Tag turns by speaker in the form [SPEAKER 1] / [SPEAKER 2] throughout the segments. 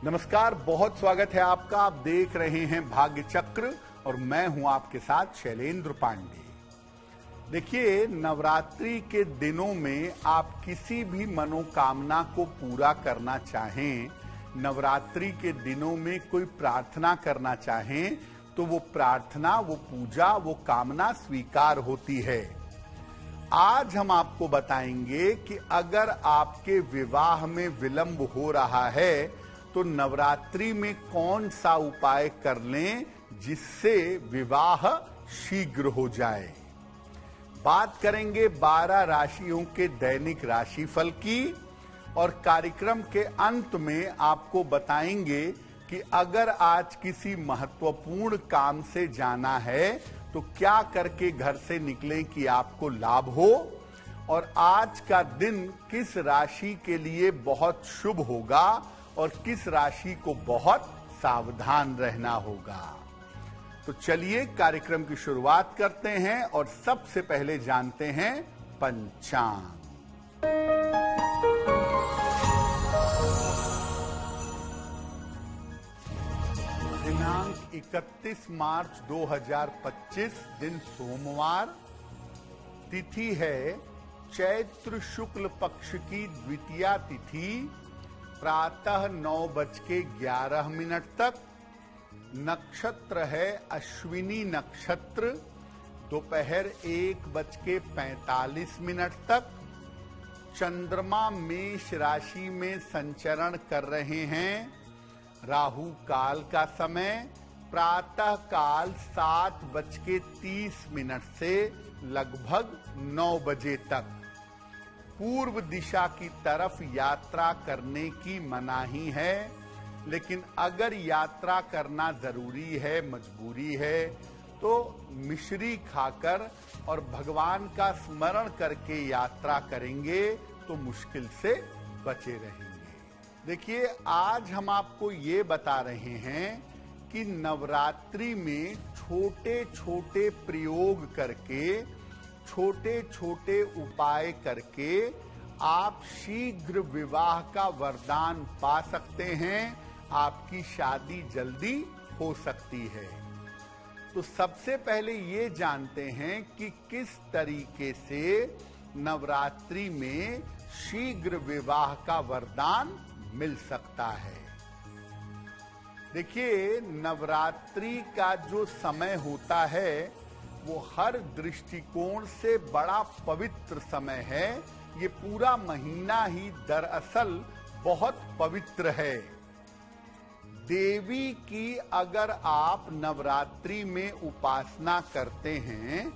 [SPEAKER 1] नमस्कार, बहुत स्वागत है आपका। आप देख रहे हैं भाग्य चक्र और मैं हूं आपके साथ शैलेंद्र पांडे। देखिए, नवरात्रि के दिनों में आप किसी भी मनोकामना को पूरा करना चाहें, नवरात्रि के दिनों में कोई प्रार्थना करना चाहें तो वो प्रार्थना, वो पूजा, वो कामना स्वीकार होती है। आज हम आपको बताएंगे कि अगर आपके विवाह में विलंब हो रहा है तो नवरात्रि में कौन सा उपाय कर लें जिससे विवाह शीघ्र हो जाए। बात करेंगे 12 राशियों के दैनिक राशिफल की और कार्यक्रम के अंत में आपको बताएंगे कि अगर आज किसी महत्वपूर्ण काम से जाना है तो क्या करके घर से निकलें कि आपको लाभ हो, और आज का दिन किस राशि के लिए बहुत शुभ होगा और किस राशि को बहुत सावधान रहना होगा। तो चलिए कार्यक्रम की शुरुआत करते हैं और सबसे पहले जानते हैं पंचांग। दिनांक 31 मार्च 2025, दिन सोमवार, तिथि है चैत्र शुक्ल पक्ष की द्वितीया तिथि, प्रातः 9:11 तक। नक्षत्र है अश्विनी नक्षत्र, दोपहर 1:45 तक। चंद्रमा मेष राशि में संचरण कर रहे हैं। राहु काल का समय प्रातः काल 7:30 से लगभग 9 बजे तक। पूर्व दिशा की तरफ यात्रा करने की मनाही है, लेकिन अगर यात्रा करना जरूरी है, मजबूरी है, तो मिश्री खाकर और भगवान का स्मरण करके यात्रा करेंगे तो मुश्किल से बचे रहेंगे। देखिए, आज हम आपको ये बता रहे हैं कि नवरात्रि में छोटे छोटे प्रयोग करके, छोटे छोटे उपाय करके आप शीघ्र विवाह का वरदान पा सकते हैं। आपकी शादी जल्दी हो सकती है। तो सबसे पहले ये जानते हैं कि किस तरीके से नवरात्रि में शीघ्र विवाह का वरदान मिल सकता है। देखिए, नवरात्रि का जो समय होता है वो हर दृष्टिकोण से बड़ा पवित्र समय है। ये पूरा महीना ही दरअसल बहुत पवित्र है। देवी की अगर आप नवरात्रि में उपासना करते हैं,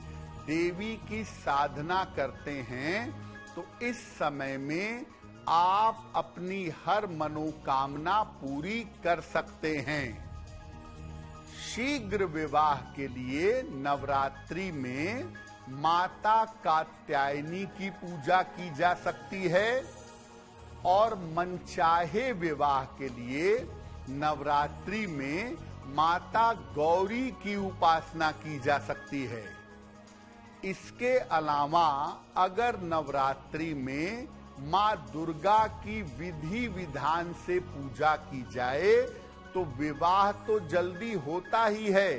[SPEAKER 1] देवी की साधना करते हैं, तो इस समय में आप अपनी हर मनोकामना पूरी कर सकते हैं। शीघ्र विवाह के लिए नवरात्रि में माता कात्यायनी की पूजा की जा सकती है और मनचाहे विवाह के लिए नवरात्रि में माता गौरी की उपासना की जा सकती है। इसके अलावा अगर नवरात्रि में मां दुर्गा की विधि विधान से पूजा की जाए तो विवाह तो जल्दी होता ही है।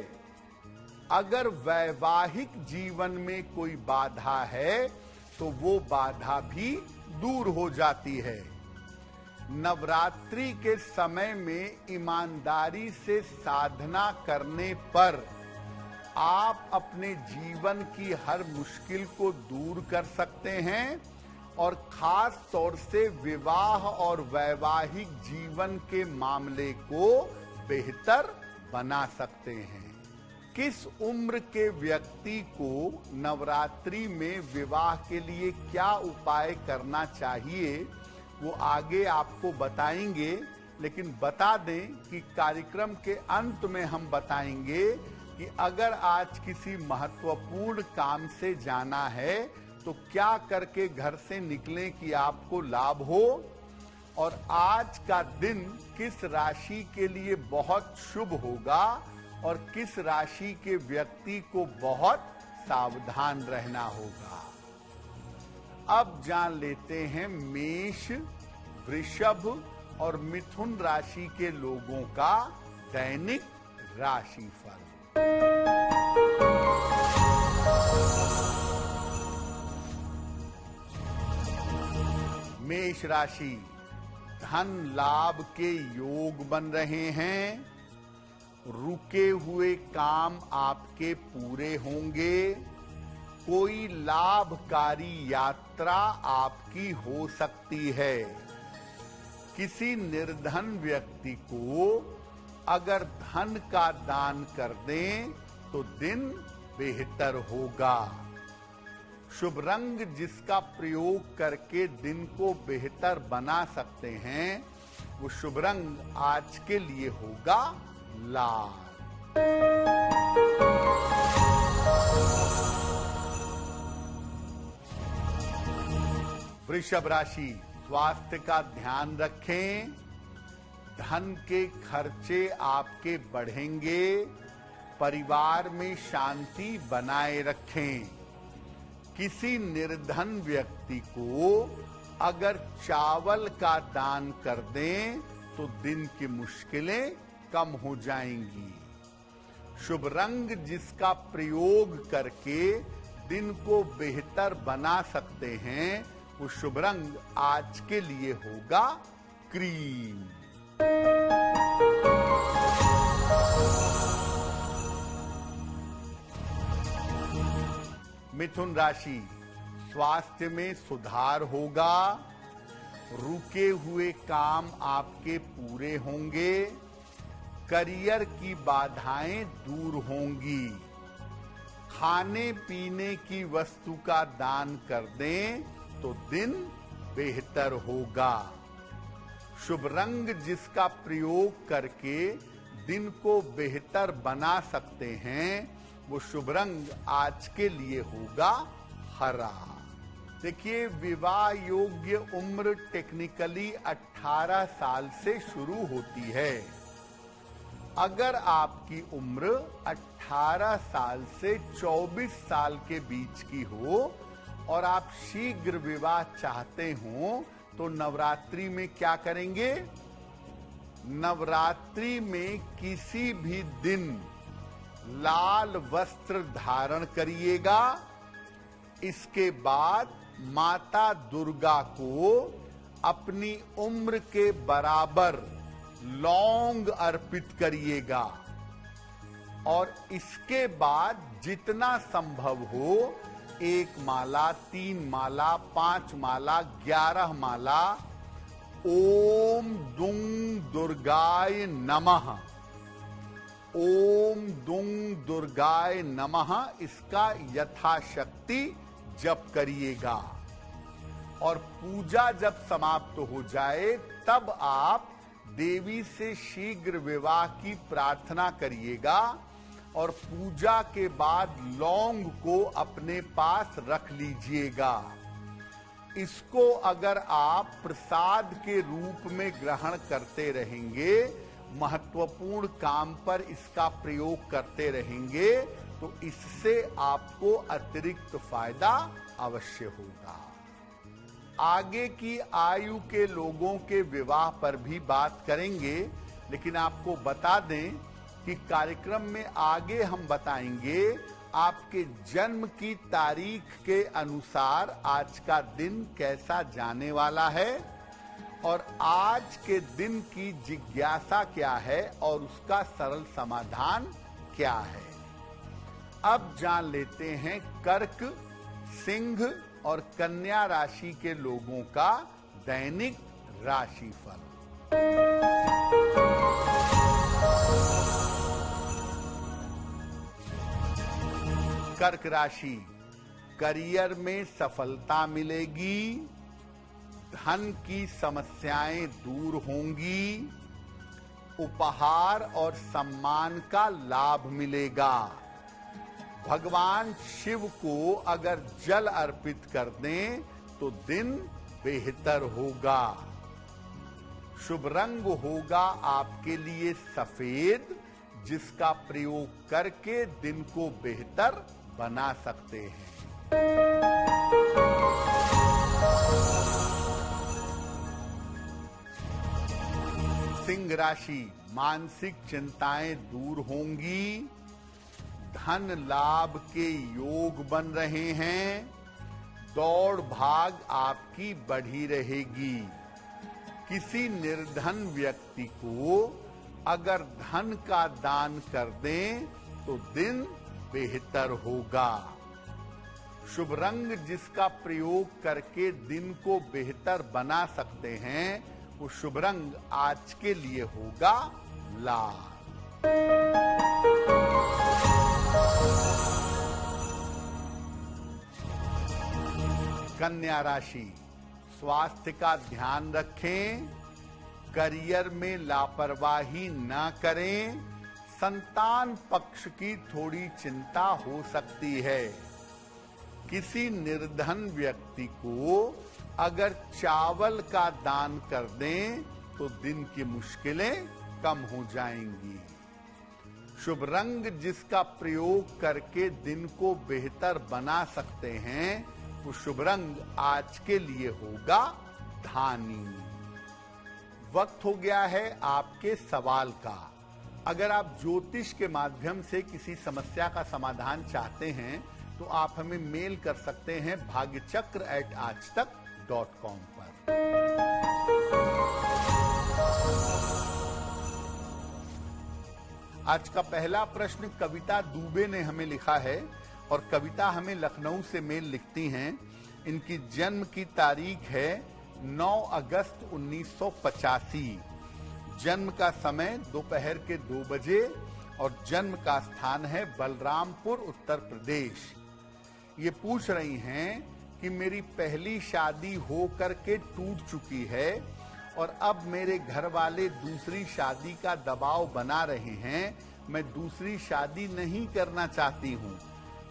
[SPEAKER 1] अगर वैवाहिक जीवन में कोई बाधा है तो वो बाधा भी दूर हो जाती है। नवरात्रि के समय में ईमानदारी से साधना करने पर आप अपने जीवन की हर मुश्किल को दूर कर सकते हैं और खास तौर से विवाह और वैवाहिक जीवन के मामले को बेहतर बना सकते हैं। किस उम्र के व्यक्ति को नवरात्रि में विवाह के लिए क्या उपाय करना चाहिए वो आगे आपको बताएंगे, लेकिन बता दें कि कार्यक्रम के अंत में हम बताएंगे कि अगर आज किसी महत्वपूर्ण काम से जाना है तो क्या करके घर से निकलें कि आपको लाभ हो, और आज का दिन किस राशि के लिए बहुत शुभ होगा और किस राशि के व्यक्ति को बहुत सावधान रहना होगा। अब जान लेते हैं मेष, वृषभ, और मिथुन राशि के लोगों का दैनिक राशिफल। मेष राशि, धन लाभ के योग बन रहे हैं। रुके हुए काम आपके पूरे होंगे। कोई लाभकारी यात्रा आपकी हो सकती है। किसी निर्धन व्यक्ति को अगर धन का दान कर दें तो दिन बेहतर होगा। शुभ रंग जिसका प्रयोग करके दिन को बेहतर बना सकते हैं, वो शुभ रंग आज के लिए होगा लाल। वृषभ राशि, स्वास्थ्य का ध्यान रखें। धन के खर्चे आपके बढ़ेंगे। परिवार में शांति बनाए रखें। किसी निर्धन व्यक्ति को अगर चावल का दान कर दें तो दिन की मुश्किलें कम हो जाएंगी। शुभ रंग जिसका प्रयोग करके दिन को बेहतर बना सकते हैं, वो शुभ रंग आज के लिए होगा क्रीम। मिथुन राशि, स्वास्थ्य में सुधार होगा। रुके हुए काम आपके पूरे होंगे। करियर की बाधाएं दूर होंगी। खाने पीने की वस्तु का दान कर दें तो दिन बेहतर होगा। शुभ रंग जिसका प्रयोग करके दिन को बेहतर बना सकते हैं, वो शुभ रंग आज के लिए होगा हरा। देखिए, विवाह योग्य उम्र टेक्निकली 18 साल से शुरू होती है। अगर आपकी उम्र 18 साल से 24 साल के बीच की हो और आप शीघ्र विवाह चाहते हो तो नवरात्रि में क्या करेंगे? नवरात्रि में किसी भी दिन लाल वस्त्र धारण करिएगा। इसके बाद माता दुर्गा को अपनी उम्र के बराबर लौंग अर्पित करिएगा और इसके बाद जितना संभव हो 1 माला, 3 माला, 5 माला, 11 माला ओम दुंग दुर्गाय नमः, ओम दुंग दुर्गाय नमः इसका यथाशक्ति जप करिएगा। और पूजा जब समाप्त हो जाए तब आप देवी से शीघ्र विवाह की प्रार्थना करिएगा और पूजा के बाद लौंग को अपने पास रख लीजिएगा। इसको अगर आप प्रसाद के रूप में ग्रहण करते रहेंगे, महत्वपूर्ण काम पर इसका प्रयोग करते रहेंगे, तो इससे आपको अतिरिक्त फायदा अवश्य होगा। आगे की आयु के लोगों के विवाह पर भी बात करेंगे, लेकिन आपको बता दें कि कार्यक्रम में आगे हम बताएंगे आपके जन्म की तारीख के अनुसार आज का दिन कैसा जाने वाला है और आज के दिन की जिज्ञासा क्या है और उसका सरल समाधान क्या है। अब जान लेते हैं कर्क, सिंह और कन्या राशि के लोगों का दैनिक राशिफल। कर्क राशि, करियर में सफलता मिलेगी। धन की समस्याएं दूर होंगी। उपहार और सम्मान का लाभ मिलेगा। भगवान शिव को अगर जल अर्पित कर दें तो दिन बेहतर होगा। शुभ रंग होगा आपके लिए सफेद, जिसका प्रयोग करके दिन को बेहतर बना सकते हैं। सिंह राशि, मानसिक चिंताएं दूर होंगी, धन लाभ के योग बन रहे हैं, दौड़ भाग आपकी बढ़ी रहेगी। किसी निर्धन व्यक्ति को अगर धन का दान कर दें तो दिन बेहतर होगा। शुभ रंग जिसका प्रयोग करके दिन को बेहतर बना सकते हैं वो शुभ रंग आज के लिए होगा लाल। कन्या राशि, स्वास्थ्य का ध्यान रखें, करियर में लापरवाही न करें, संतान पक्ष की थोड़ी चिंता हो सकती है। किसी निर्धन व्यक्ति को अगर चावल का दान कर दें तो दिन की मुश्किलें कम हो जाएंगी। शुभ रंग जिसका प्रयोग करके दिन को बेहतर बना सकते हैं वो शुभ रंग आज के लिए होगा धानी। वक्त हो गया है आपके सवाल का। अगर आप ज्योतिष के माध्यम से किसी समस्या का समाधान चाहते हैं तो आप हमें मेल कर सकते हैं bhagyachakra@aajtak.com पर। आज का पहला प्रश्न कविता दुबे ने हमें लिखा है और कविता हमें लखनऊ से मेल लिखती हैं। इनकी जन्म की तारीख है 9 अगस्त 1985। जन्म का समय दोपहर के 2 बजे और जन्म का स्थान है बलरामपुर, उत्तर प्रदेश। ये पूछ रही हैं कि मेरी पहली शादी हो करके टूट चुकी है और अब मेरे घर वाले दूसरी शादी का दबाव बना रहे हैं। मैं दूसरी शादी नहीं करना चाहती हूँ,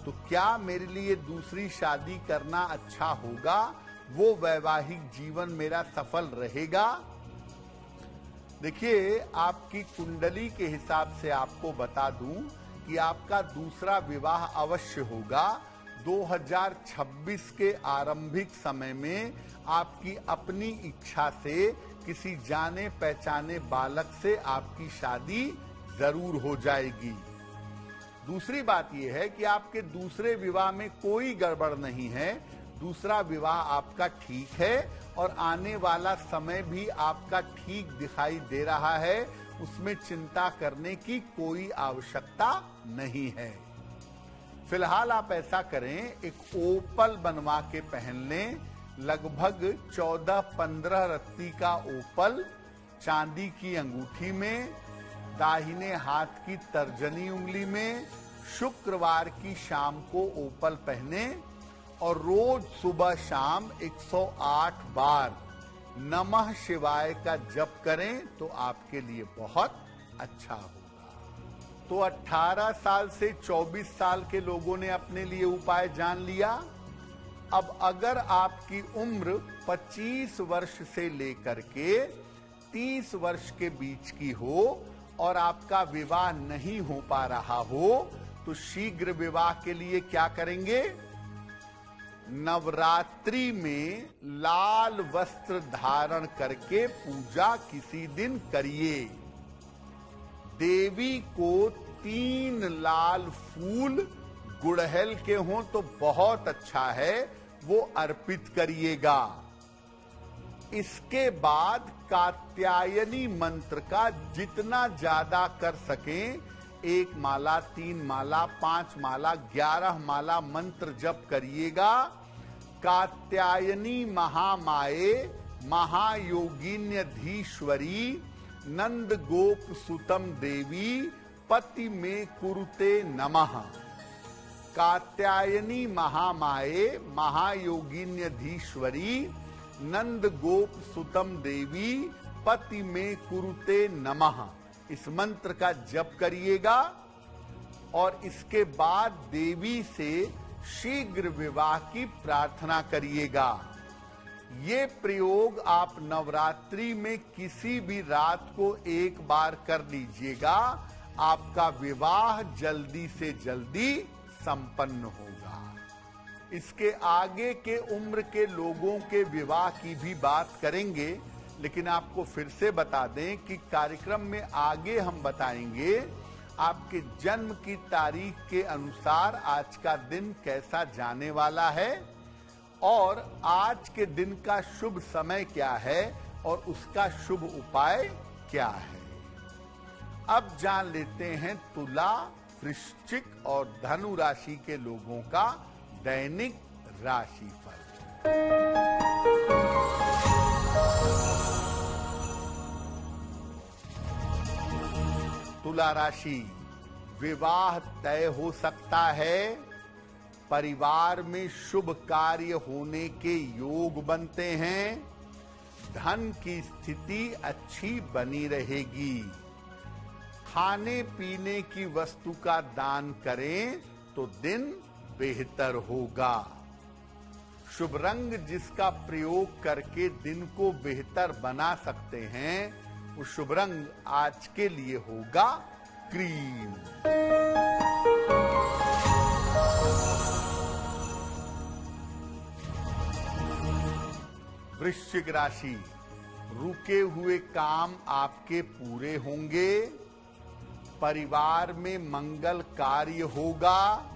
[SPEAKER 1] तो क्या मेरे लिए दूसरी शादी करना अच्छा होगा? वो वैवाहिक जीवन मेरा सफल रहेगा? देखिए, आपकी कुंडली के हिसाब से आपको बता दूं कि आपका दूसरा विवाह अवश्य होगा। 2026 के आरंभिक समय में आपकी अपनी इच्छा से किसी जाने पहचाने बालक से आपकी शादी जरूर हो जाएगी। दूसरी बात यह है कि आपके दूसरे विवाह में कोई गड़बड़ नहीं है। दूसरा विवाह आपका ठीक है और आने वाला समय भी आपका ठीक दिखाई दे रहा है। उसमें चिंता करने की कोई आवश्यकता नहीं है। फिलहाल आप ऐसा करें, एक ओपल बनवा के पहन लें। लगभग 14-15 रत्ती का ओपल चांदी की अंगूठी में, दाहिने हाथ की तर्जनी उंगली में, शुक्रवार की शाम को ओपल पहने और रोज सुबह शाम 108 बार नमः शिवाय का जप करें तो आपके लिए बहुत अच्छा होगा। तो 18 साल से 24 साल के लोगों ने अपने लिए उपाय जान लिया। अब अगर आपकी उम्र 25 वर्ष से लेकर के 30 वर्ष के बीच की हो और आपका विवाह नहीं हो पा रहा हो तो शीघ्र विवाह के लिए क्या करेंगे? नवरात्रि में लाल वस्त्र धारण करके पूजा किसी दिन करिए। देवी को 3 लाल फूल गुड़हल के हों तो बहुत अच्छा है, वो अर्पित करिएगा। इसके बाद कात्यायनी मंत्र का जितना ज्यादा कर सकें, 1 माला, 3 माला, 5 माला, 11 माला मंत्र जप करिएगा। कात्यायनी महामाये महायोगिन्यधीश्वरी नंद गोप सुतम देवी पति में कुरुते नमः। कात्यायनी महामाये महायोगिन्यधीश्वरी नंद गोप सुतम देवी पति में कुरुते नमः। इस मंत्र का जप करिएगा और इसके बाद देवी से शीघ्र विवाह की प्रार्थना करिएगा। ये प्रयोग आप नवरात्रि में किसी भी रात को एक बार कर लीजिएगा। आपका विवाह जल्दी से जल्दी संपन्न होगा। इसके आगे के उम्र के लोगों के विवाह की भी बात करेंगे, लेकिन आपको फिर से बता दें कि कार्यक्रम में आगे हम बताएंगे आपके जन्म की तारीख के अनुसार आज का दिन कैसा जाने वाला है और आज के दिन का शुभ समय क्या है और उसका शुभ उपाय क्या है। अब जान लेते हैं तुला, वृश्चिक और धनु राशि के लोगों का दैनिक राशिफल। तुला राशि, विवाह तय हो सकता है, परिवार में शुभ कार्य होने के योग बनते हैं, धन की स्थिति अच्छी बनी रहेगी, खाने पीने की वस्तु का दान करें तो दिन बेहतर होगा, शुभ रंग जिसका प्रयोग करके दिन को बेहतर बना सकते हैं वो शुभ रंग आज के लिए होगा क्रीम। वृश्चिक राशि, रुके हुए काम आपके पूरे होंगे, परिवार में मंगल कार्य होगा,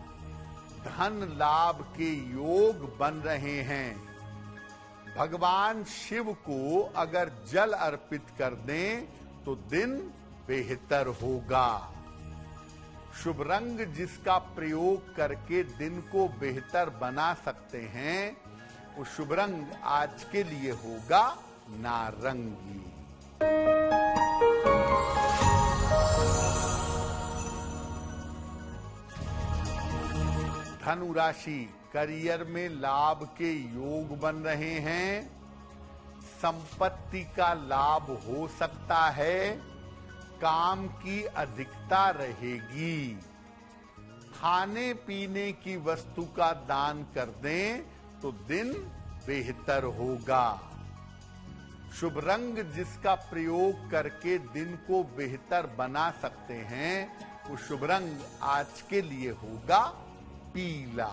[SPEAKER 1] धन लाभ के योग बन रहे हैं, भगवान शिव को अगर जल अर्पित कर दें तो दिन बेहतर होगा, शुभ रंग जिसका प्रयोग करके दिन को बेहतर बना सकते हैं वो शुभ रंग आज के लिए होगा नारंगी। धनु राशि, करियर में लाभ के योग बन रहे हैं, संपत्ति का लाभ हो सकता है, काम की अधिकता रहेगी, खाने पीने की वस्तु का दान कर दें तो दिन बेहतर होगा, शुभ रंग जिसका प्रयोग करके दिन को बेहतर बना सकते हैं वो शुभ रंग आज के लिए होगा पीला।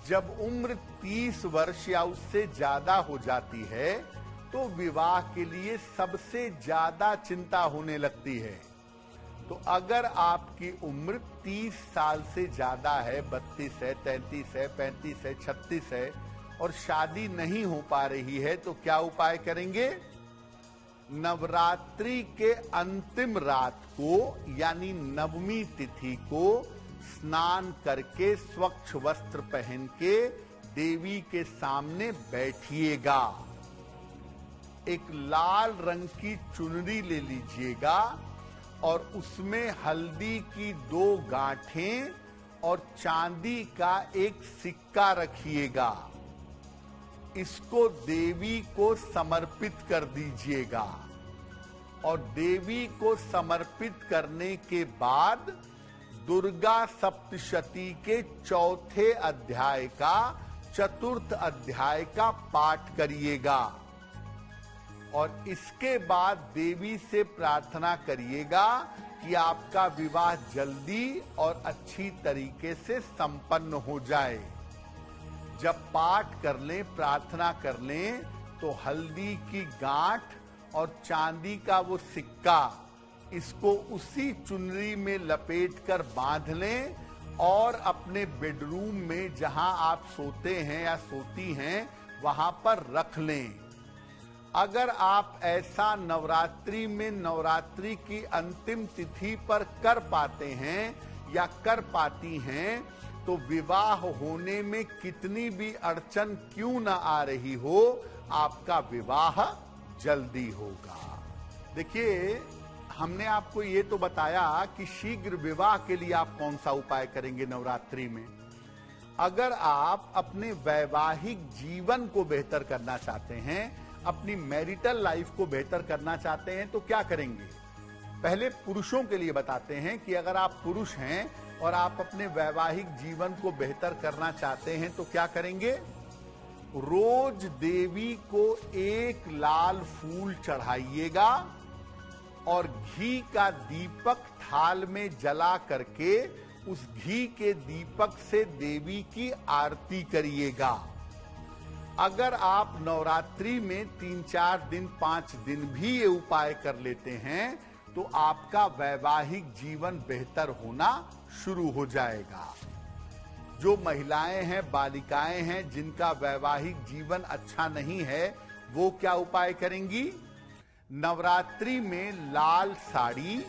[SPEAKER 1] जब उम्र 30 वर्ष या उससे ज्यादा हो जाती है तो विवाह के लिए सबसे ज्यादा चिंता होने लगती है। तो अगर आपकी उम्र 30 साल से ज्यादा है, 32 है, 33 है, 35 है, 36 है और शादी नहीं हो पा रही है तो क्या उपाय करेंगे? नवरात्रि के अंतिम रात को यानी नवमी तिथि को स्नान करके स्वच्छ वस्त्र पहन के देवी के सामने बैठिएगा, एक लाल रंग की चुनरी ले लीजिएगा और उसमें हल्दी की 2 गांठें और चांदी का एक सिक्का रखिएगा, इसको देवी को समर्पित कर दीजिएगा और देवी को समर्पित करने के बाद दुर्गा सप्तशती के 4थे अध्याय का 4th अध्याय का पाठ करिएगा और इसके बाद देवी से प्रार्थना करिएगा कि आपका विवाह जल्दी और अच्छी तरीके से संपन्न हो जाए। जब पाठ कर लें, प्रार्थना कर लें तो हल्दी की गांठ और चांदी का वो सिक्का इसको उसी चुनरी में लपेटकर बांध लें और अपने बेडरूम में जहां आप सोते हैं या सोती हैं वहां पर रख लें। अगर आप ऐसा नवरात्रि में नवरात्रि की अंतिम तिथि पर कर पाते हैं या कर पाती हैं तो विवाह होने में कितनी भी अड़चन क्यों न आ रही हो, आपका विवाह जल्दी होगा। देखिए, हमने आपको ये तो बताया कि शीघ्र विवाह के लिए आप कौन सा उपाय करेंगे नवरात्रि में। अगर आप अपने वैवाहिक जीवन को बेहतर करना चाहते हैं, अपनी मैरिटल लाइफ को बेहतर करना चाहते हैं तो क्या करेंगे? पहले पुरुषों के लिए बताते हैं कि अगर आप पुरुष हैं और आप अपने वैवाहिक जीवन को बेहतर करना चाहते हैं तो क्या करेंगे? रोज देवी को 1 लाल फूल चढ़ाइएगा और घी का दीपक थाल में जला करके उस घी के दीपक से देवी की आरती करिएगा। अगर आप नवरात्रि में 3-4 दिन 5 दिन भी ये उपाय कर लेते हैं तो आपका वैवाहिक जीवन बेहतर होना शुरू हो जाएगा। जो महिलाएं हैं, बालिकाएं हैं जिनका वैवाहिक जीवन अच्छा नहीं है, वो क्या उपाय करेंगी? नवरात्रि में लाल साड़ी,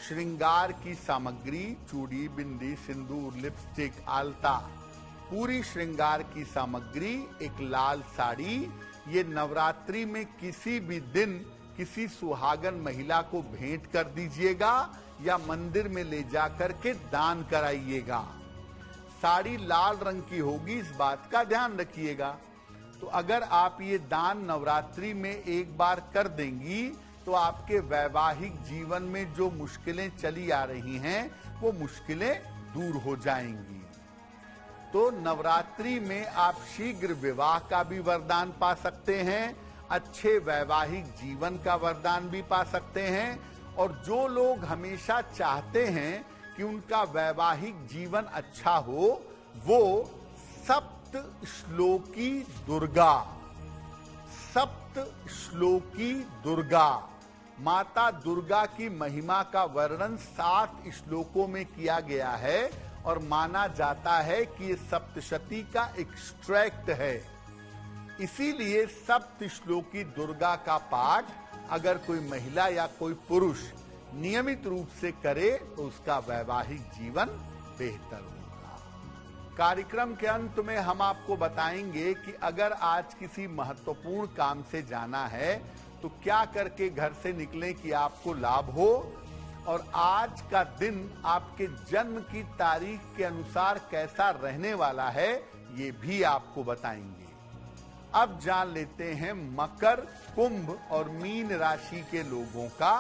[SPEAKER 1] श्रृंगार की सामग्री, चूड़ी, बिंदी, सिंदूर, लिपस्टिक, आलता, पूरी श्रृंगार की सामग्री, एक लाल साड़ी, ये नवरात्रि में किसी भी दिन किसी सुहागन महिला को भेंट कर दीजिएगा या मंदिर में ले जाकर के दान कराइएगा। साड़ी लाल रंग की होगी, इस बात का ध्यान रखिएगा। तो अगर आप ये दान नवरात्रि में एक बार कर देंगी तो आपके वैवाहिक जीवन में जो मुश्किलें चली आ रही हैं वो मुश्किलें दूर हो जाएंगी। तो नवरात्रि में आप शीघ्र विवाह का भी वरदान पा सकते हैं, अच्छे वैवाहिक जीवन का वरदान भी पा सकते हैं, और जो लोग हमेशा चाहते हैं कि उनका वैवाहिक जीवन अच्छा हो, वो सप्त श्लोकी दुर्गा, सप्त श्लोकी दुर्गा, माता दुर्गा की महिमा का वर्णन 7 श्लोकों में किया गया है और माना जाता है कि ये सप्तशती का एक्सट्रैक्ट है। इसीलिए सप्त श्लोकी दुर्गा का पाठ अगर कोई महिला या कोई पुरुष नियमित रूप से करे तो उसका वैवाहिक जीवन बेहतर होगा। कार्यक्रम के अंत में हम आपको बताएंगे कि अगर आज किसी महत्वपूर्ण काम से जाना है तो क्या करके घर से निकलें कि आपको लाभ हो, और आज का दिन आपके जन्म की तारीख के अनुसार कैसा रहने वाला है ये भी आपको बताएंगे। अब जान लेते हैं मकर, कुंभ और मीन राशि के लोगों का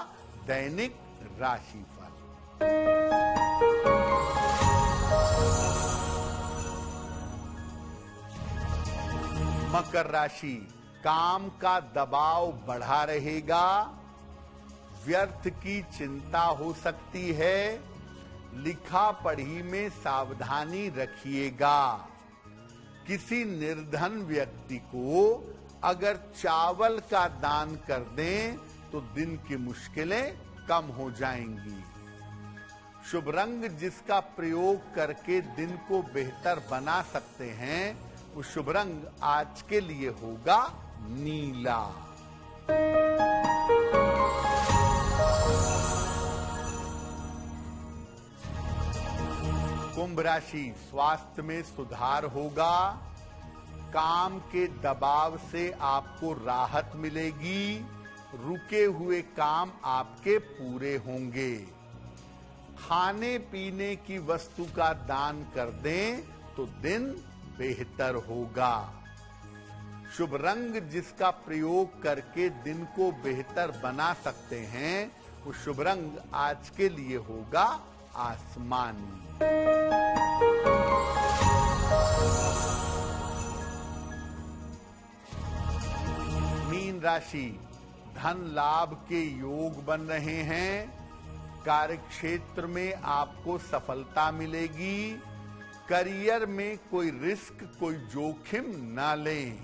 [SPEAKER 1] दैनिक राशिफल। मकर राशि, काम का दबाव बढ़ा रहेगा, व्यर्थ की चिंता हो सकती है, लिखा पढ़ी में सावधानी रखिएगा। किसी निर्धन व्यक्ति को अगर चावल का दान कर दें तो दिन की मुश्किलें कम हो जाएंगी। शुभ रंग जिसका प्रयोग करके दिन को बेहतर बना सकते हैं, वो शुभ रंग आज के लिए होगा नीला। कुंभ राशि, स्वास्थ्य में सुधार होगा, काम के दबाव से आपको राहत मिलेगी, रुके हुए काम आपके पूरे होंगे। खाने पीने की वस्तु का दान कर दें तो दिन बेहतर होगा। शुभ रंग जिसका प्रयोग करके दिन को बेहतर बना सकते हैं, वो शुभ रंग आज के लिए होगा आसमानी। मीन राशि, धन लाभ के योग बन रहे हैं, कार्यक्षेत्र में आपको सफलता मिलेगी, करियर में कोई रिस्क, कोई जोखिम ना लें।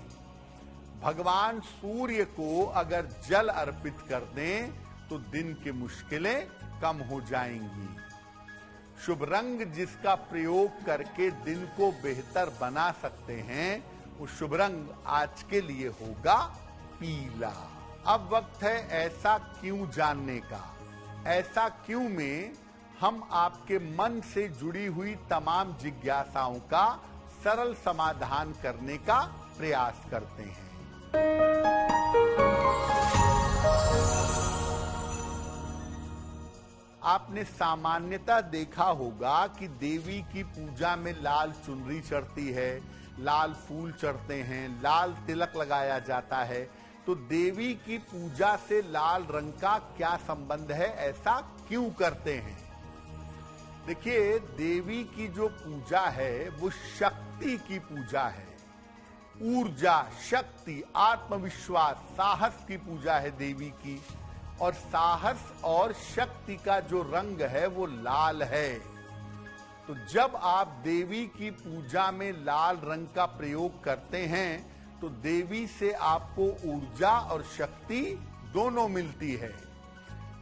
[SPEAKER 1] भगवान सूर्य को अगर जल अर्पित कर दें तो दिन की मुश्किलें कम हो जाएंगी। शुभ रंग जिसका प्रयोग करके दिन को बेहतर बना सकते हैं, वो शुभ रंग आज के लिए होगा पीला। अब वक्त है ऐसा क्यों जानने का। ऐसा क्यों में हम आपके मन से जुड़ी हुई तमाम जिज्ञासाओं का सरल समाधान करने का प्रयास करते हैं। आपने सामान्यतः देखा होगा कि देवी की पूजा में लाल चुनरी चढ़ती है, लाल फूल चढ़ते हैं, लाल तिलक लगाया जाता है। तो देवी की पूजा से लाल रंग का क्या संबंध है, ऐसा क्यों करते हैं? देखिए, देवी की जो पूजा है वो शक्ति की पूजा है। ऊर्जा, शक्ति, आत्मविश्वास, साहस की पूजा है देवी की, और साहस और शक्ति का जो रंग है वो लाल है। तो जब आप देवी की पूजा में लाल रंग का प्रयोग करते हैं तो देवी से आपको ऊर्जा और शक्ति दोनों मिलती है।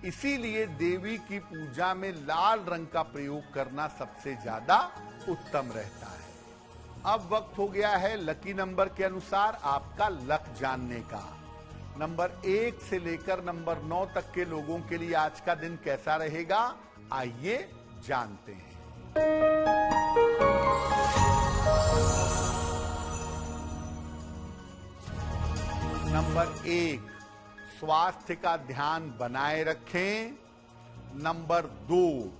[SPEAKER 1] इसीलिए देवी की पूजा में लाल रंग का प्रयोग करना सबसे ज्यादा उत्तम रहता है। अब वक्त हो गया है लकी नंबर के अनुसार आपका लक जानने का। नंबर 1 से लेकर नंबर 9 तक के लोगों के लिए आज का दिन कैसा रहेगा, आइए जानते हैं। नंबर 1, स्वास्थ्य का ध्यान बनाए रखें। नंबर 2,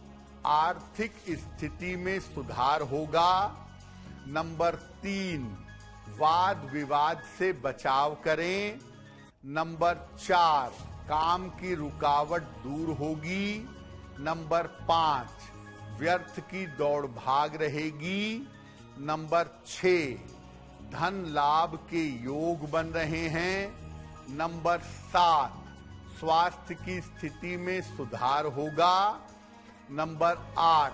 [SPEAKER 1] आर्थिक स्थिति में सुधार होगा। नंबर 3, वाद विवाद से बचाव करें। नंबर 4, काम की रुकावट दूर होगी। नंबर 5, व्यर्थ की दौड़ भाग रहेगी। नंबर 6, धन लाभ के योग बन रहे हैं। नंबर 7, स्वास्थ्य की स्थिति में सुधार होगा। नंबर 8,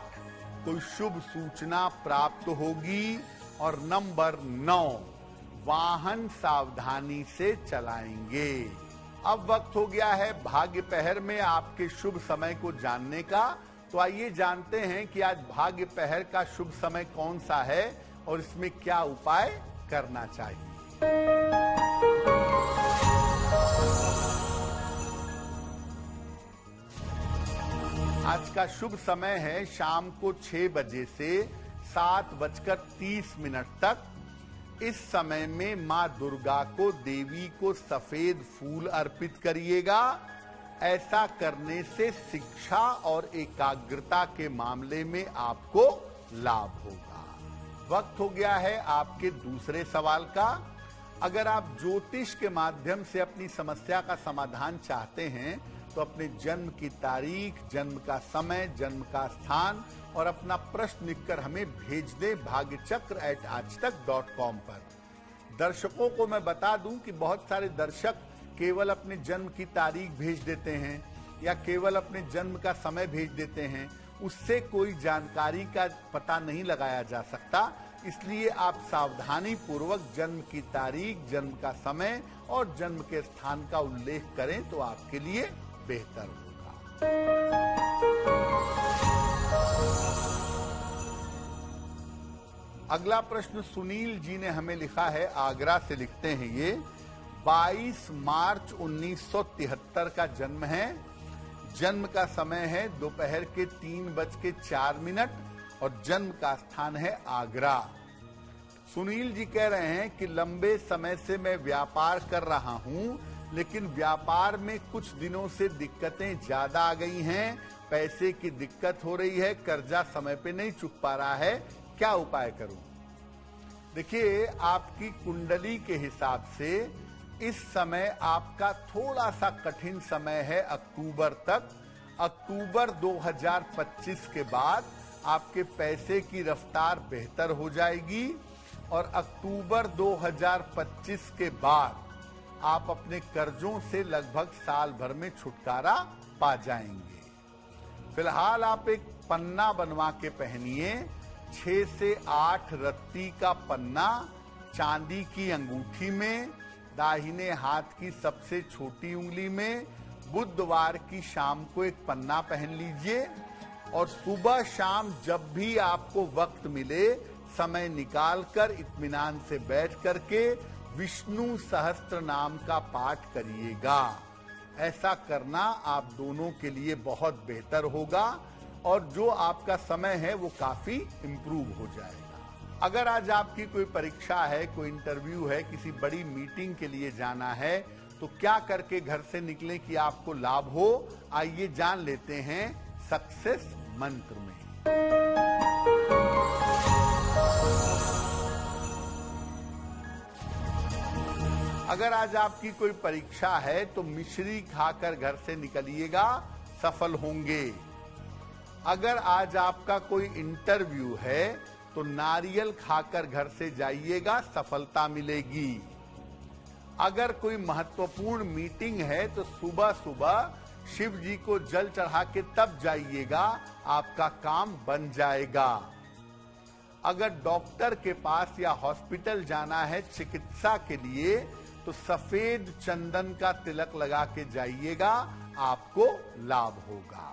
[SPEAKER 1] कोई शुभ सूचना प्राप्त होगी। और नंबर 9, वाहन सावधानी से चलाएंगे। अब वक्त हो गया है भाग्य पहर में आपके शुभ समय को जानने का। तो आइए जानते हैं कि आज भाग्य पहर का शुभ समय कौन सा है और इसमें क्या उपाय करना चाहिए। आज का शुभ समय है शाम को 6 बजे से 7:30 तक। इस समय में मां दुर्गा को, देवी को सफेद फूल अर्पित करिएगा। ऐसा करने से शिक्षा और एकाग्रता के मामले में आपको लाभ होगा। वक्त हो गया है आपके दूसरे सवाल का। अगर आप ज्योतिष के माध्यम से अपनी समस्या का समाधान चाहते हैं तो अपने जन्म की तारीख, जन्म का समय, जन्म का स्थान और अपना प्रश्न लिखकर हमें भेज दें भाग्यचक्र@aajtak.com पर। दर्शकों को मैं बता दूं कि बहुत सारे दर्शक केवल अपने जन्म की तारीख भेज देते हैं या केवल अपने जन्म का समय भेज देते हैं। उससे कोई जानकारी का पता नहीं लगाया जा सकता। इसलिए आप सावधानी पूर्वक जन्म की तारीख, जन्म का समय और जन्म के स्थान का उल्लेख करें तो आपके लिए बेहतर होगा। अगला प्रश्न सुनील जी ने हमें लिखा है, आगरा से लिखते हैं ये। 22 मार्च 1973 का जन्म है। जन्म का समय है दोपहर के 3:04 और जन्म का स्थान है आगरा। सुनील जी कह रहे हैं कि लंबे समय से मैं व्यापार कर रहा हूं, लेकिन व्यापार में कुछ दिनों से दिक्कतें ज्यादा आ गई हैं। पैसे की दिक्कत हो रही है, कर्जा समय पे नहीं चुक पा रहा है, क्या उपाय करूं? देखिए, आपकी कुंडली के हिसाब से इस समय आपका थोड़ा सा कठिन समय है अक्टूबर तक। अक्टूबर 2025 के बाद आपके पैसे की रफ्तार बेहतर हो जाएगी और अक्टूबर 2025 के बाद आप अपने कर्जों से लगभग साल भर में छुटकारा पा जाएंगे। फिलहाल आप एक पन्ना बनवा के पहनिए। 6 से 8 रत्ती का पन्ना चांदी की अंगूठी में, दाहिने हाथ की सबसे छोटी उंगली में। बुधवार की शाम को एक पन्ना पहन लीजिए और सुबह शाम जब भी आपको वक्त मिले, समय निकालकर इत्मीनान से बैठ करके विष्णु सहस्त्र नाम का पाठ करिएगा। ऐसा करना आप दोनों के लिए बहुत बेहतर होगा और जो आपका समय है वो काफी इम्प्रूव हो जाएगा। अगर आज आपकी कोई परीक्षा है, कोई इंटरव्यू है, किसी बड़ी मीटिंग के लिए जाना है, तो क्या करके घर से निकलें कि आपको लाभ हो, आइए जान लेते हैं सक्सेस मंत्र में। अगर आज आपकी कोई परीक्षा है तो मिश्री खाकर घर से निकलिएगा, सफल होंगे। अगर आज आपका कोई इंटरव्यू है तो नारियल खाकर घर से जाइएगा, सफलता मिलेगी। अगर कोई महत्वपूर्ण मीटिंग है तो सुबह सुबह शिव जी को जल चढ़ा के तब जाइएगा, आपका काम बन जाएगा। अगर डॉक्टर के पास या हॉस्पिटल जाना है चिकित्सा के लिए तो सफेद चंदन का तिलक लगा के जाइएगा, आपको लाभ होगा।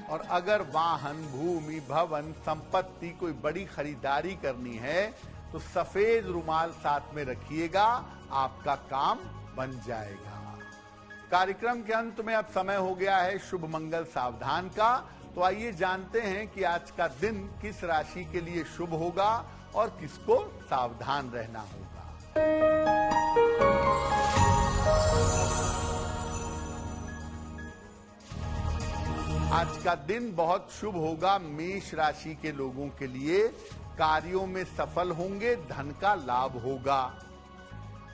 [SPEAKER 1] और अगर वाहन, भूमि, भवन, संपत्ति कोई बड़ी खरीदारी करनी है तो सफेद रुमाल साथ में रखिएगा, आपका काम बन जाएगा। कार्यक्रम के अंत में अब समय हो गया है शुभ मंगल सावधान का। तो आइए जानते हैं कि आज का दिन किस राशि के लिए शुभ होगा और किसको सावधान रहना होगा। आज का दिन बहुत शुभ होगा मेष राशि के लोगों के लिए। कार्यों में सफल होंगे, धन का लाभ होगा।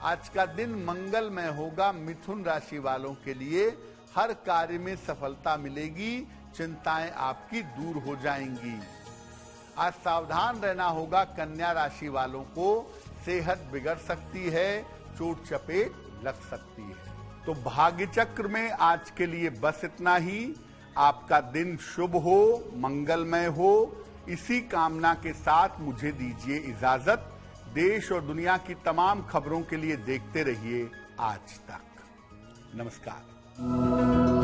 [SPEAKER 1] आज का दिन मंगलमय होगा मिथुन राशि वालों के लिए। हर कार्य में सफलता मिलेगी, चिंताएं आपकी दूर हो जाएंगी। आज सावधान रहना होगा कन्या राशि वालों को, सेहत बिगड़ सकती है, चोट चपेट लग सकती है। तो भाग्य चक्र में आज के लिए बस इतना ही। आपका दिन शुभ हो, मंगलमय हो, इसी कामना के साथ मुझे दीजिए इजाजत। देश और दुनिया की तमाम खबरों के लिए देखते रहिए आज तक। नमस्कार।